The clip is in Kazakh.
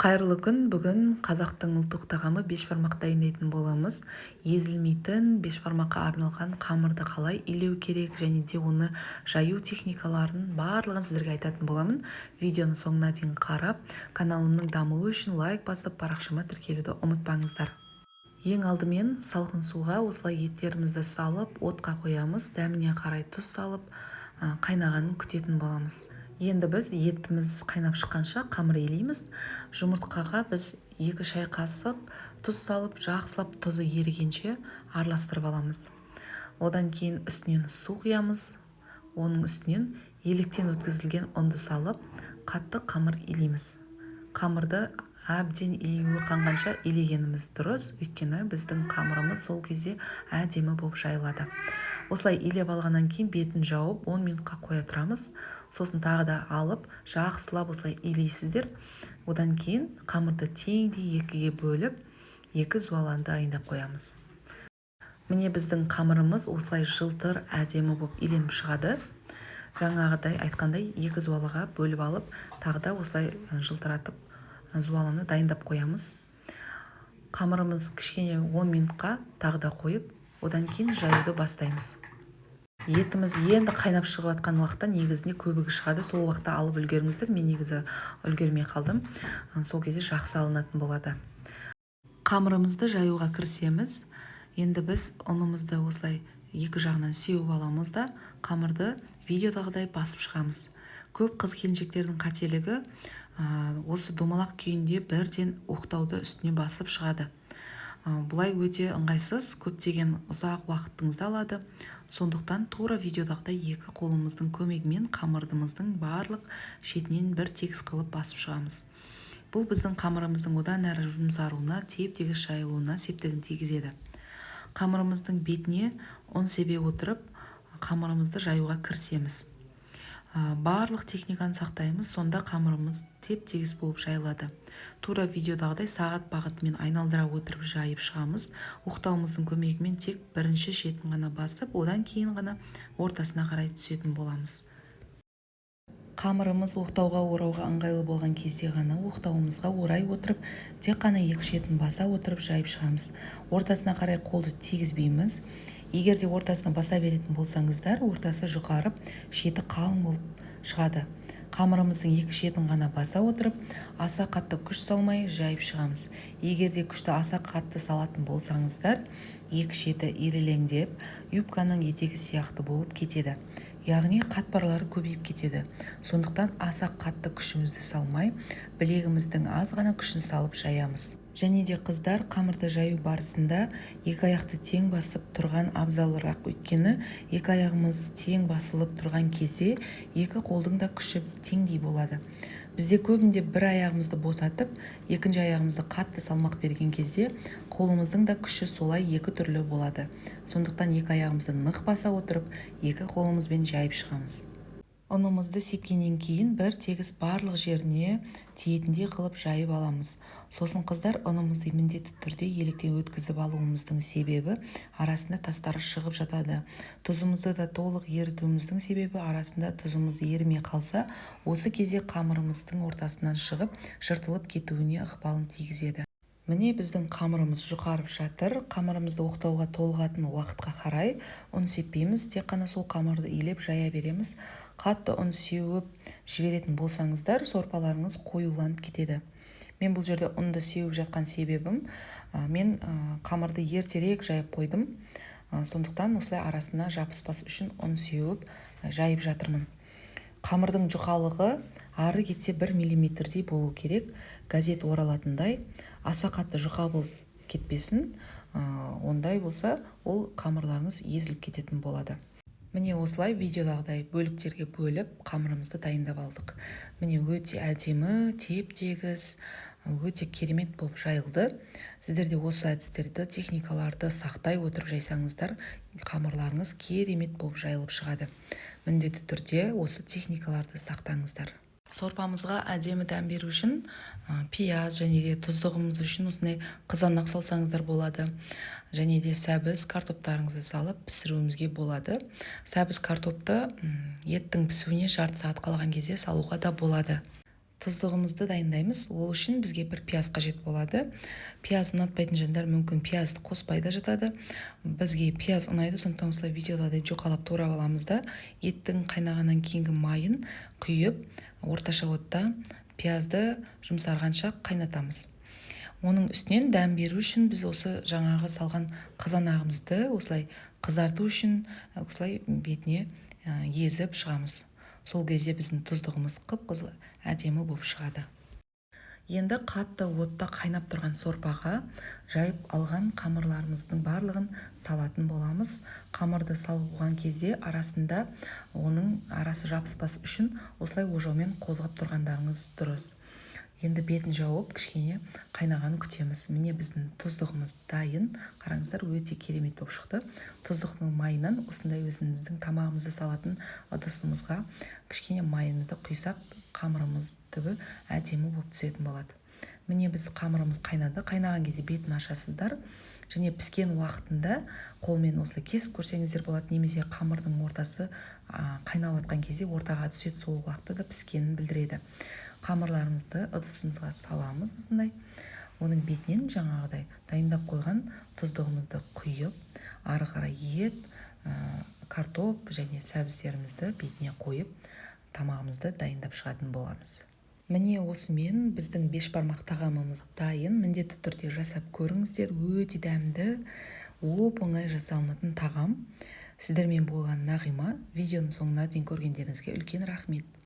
Қайырлы күн. Бүгін қазақтың ұлттық тағамы бешбармақ дайындайтын боламыз. Езілмейтін бешбармаққа арналған қамырды қалай илеу керек және де оны жаю техникаларын барлығын сіздерге айтатын боламын. Видеоны соңына дейін қарап, каналымның дамуы үшін лайк басып, парақшама тіркелуді ұмытпаңыздар. Ең алдымен салқын суға осылай еттерімізді салып, отқа қоямыз. Дәміне қарай тұз салып, қайнағанын күтетін боламыз. Енді біз етіміз қайнап шыққанша қамыр илейміз. Жұмыртқаға біз 2 шай қасық тұз салып, жақсылап тұзы ерігенше араластырып аламыз. Одан кейін үстінен су құямыз. Оның үстінен електен өткізілген ұнды салып, қатты қамыр илейміз. Қамырды әбден илеуі қанғанша илегеніміз дұрыс, өйткені біздің қамырымыз сол кезде әдемі болып жайылады. Осылай илеп алғаннан кейін бетін жауып 10 минутқа қоя тұрамыз. Сосын тағы да алып, жақсылап осылай илейсіздер. Одан кейін қамырды теңдей екіге бөліп, 2 зуаланы дайындап қоямыз. Міне біздің қамырымыз осылай жылтыр әдемі болып иленіп шығады. Жаңағыдай айтқандай 2 зуалыға бөліп алып, тағы да осылай жылтыратып зуаланы дайындап қоямыз. Қамырымыз кішкене 10 минутқа тағы да қойып, одан кейін жаюды бастаймыз. Етіміз енді қайнап шығып жатқан уақытта негізінде көбігі шығады. Сол уақытта алып үлгеріңіздер. Мен негізі үлгермей қалдым. Сол кезде жақсы алынатын болады. Қамырымызды жаюға кірісеміз. Енді біз ұнымызды осылай екі жағынан сеуіп аламыз да қамырды видеодағыдай басып шығамыз. Көп қыз-келіншектердің қателігі осы домалақ күйінде бірден оқтауды үстіне басып шығады. Бұлай өте ыңғайсыз, көптеген ұзақ уақытыңызды алады. Сондықтан тура видеодағыдай 2 қолымыздың көмегімен қамырымыздың барлық шетінен бір тегіс қылып басып шығамыз. Бұл біздің қамырымыздың одан әрі жұмсаруына, теп-тегіс жайылуына септігін тигізеді. Қамырымыздың бетіне ұн себе отырып, қамырымызды жаюға кірісеміз. Барлық техниканы сақтаймыз, сонда қамырымыз теп-тегіс болып жайылады. Тура видеодағыдай сағат бағытымен айналдыра отырып жайып шығамыз. Оқтауымыздың көмегімен тек бірінші шетін ғана басып, одан кейін ғана ортасына қарай түсетін боламыз. Қамырымыз оқтауға орауға ыңғайлы болған кезде ғана оқтауымызға орай отырып, тек қана 2 шетін баса отырып жайып шығамыз. Ортасына қарай қолды тигізбейміз. Егер де ортасына баса беретін болсаңыздар, ортасы жұқарып, шеті қалың болып шығады. Қамырымыздың 2 шетін ғана баса отырып, аса қатты күш салмай жайып шығамыз. Егер де күшті аса қатты салатын болсаңыздар, 2 шеті ирелеңдеп, юбканың етегі сияқты болып кетеді. Яғни қатпарлары көбейіп кетеді. Сондықтан аса қатты күшімізді салмай, білегіміздің аз ғана күшін салып жаямыз. Және де қыздар қамырды жаю барысында 2 аяқты тең басып тұрған абзалырақ, өйткені 2 аяғымыз тең басылып тұрған кезде 2 қолдың да күші теңдей болады. Бізде көбінде бір аяғымызды босатып, екінші аяғымызды қатты салмақ берген кезде қолымыздың да күші солай 2 түрлі болады. Сондықтан 2 аяғымызды нық баса отырып, 2 қолымызбен жайып шығамыз. Ұнымызды сепкеннен кейін бір тегіс барлық жеріне тиетіндей қылып жайып аламыз. Сосын қыздар ұнымызды міндетті түрде електен өткізіп алуымыздың себебі арасында тастары шығып жатады. Тұзымызды да толық ерітуіміздің себебі арасында тұзымыз ерімей қалса, осы кезде қамырымыздың ортасынан шығып, жыртылып кетуіне ықпалын тигізеді. Міне біздің қамырымыз жұқарып жатыр. Қамырымызды оқтауға толғатын уақытқа қарай ұн сеппейміз, тек қана сол қамырды илеп жая береміз. Қатты ұн сеуіп жіберетін болсаңыздар, сорпаларыңыз қоюланып кетеді. Мен бұл жерде ұнды сеуіп жатқан себебім, мен қамырды ертерек жайып қойдым. Сондықтан осылай арасына жабыспас үшін ұн сеуіп жайып жатырмын. Қамырдың жұқалығы ары кетсе 1 миллиметрдей болу керек. Газет оралатындай, аса қатты жұқа болып кетпесін. Ондай болса, ол қамырларыңыз езіліп кететін болады. Міне осылай видеодағыдай бөліктерге бөліп қамырымызды дайындап алдық. Міне өте әдемі, теп-тегіс, өте керемет болып жайылды. Сіздерде осы әдістерді, техникаларды сақтай отырып жайсаңыздар, қамырларыңыз керемет болып жайылып шығады. Міндетті түрде осы техникаларды сақтаңыздар. Сорпамызға әдемі дәм беру үшін пияз және де тұздығымыз үшін осындай қызанақ салсаңыздар болады. Және де сәбіз картоптарыңызды салып пісіруімізге болады. Сәбіз картопты еттің пісуіне жарты сағат қалған кезде салуға да болады. тұздығымызды дайындаймыз. Ол үшін бізге бір пияз қажет болады. Пияз ұнатпайтын жандар мүмкін пиязды қоспай да жатады. Бізге пияз ұнайды, сондықтан осылай видеода жоқалап турап аламыз да еттің қайнағаннан кейінгі майын құйып орташа отта пиязды жұмсарғанша қайнатамыз. Оның үстінен дәм беру үшін біз осы жаңағы салған қызанағымызды осылай қызарту үшін осылай бетіне езіп шығамыз. Сол кезде біздің тұздығымыз қып-қызыл әдемі болып шығады. Енді қатты отта қайнап тұрған сорпаға жайып алған қамырларымыздың барлығын салатын боламыз. Қамырды салған кезде арасында оның арасы жабыспас үшін осылай ожаумен қозғап тұрғандарыңыз дұрыс. Енді бетін жауып кішкене қайнағанын күтеміз. Міне біздің тұздығымыз дайын. Қараңыздар, өте керемет болып шықты. Тұздықтың майынан осындай өзіміздің тамағымызды салатын ыдысымызға кішкене майымызды құйсақ, қамырымыз түбі әдемі болып түсетін болады. Міне біз қамырымыз қайнады. Қайнаған кезде бетін ашасыздар. Және піскен уақытында қолмен осылай кесіп көрсеңіздер болады, немесе қамырдың ортасы қайнап жатқан кезде ортаға түседі, сол уақытта да піскенін білдіреді. Қамырларымызды ыдысымызға саламыз осындай. Оның бетінен жаңағыдай дайындап қойған тұздығымызды құйып, ары қарай ет, картоп және сәбіздерімізді бетіне қойып, тамағымызды дайындап шығатын боламыз. Міне осымен біздің бешбармақ тағамымыз дайын. Міндетті түрде жасап көріңіздер. Өте дәмді, оп-оңай жасалынатын тағам. Сіздермен болған Нағима. Видеоның соңына дейін көргендеріңізге үлкен рахмет.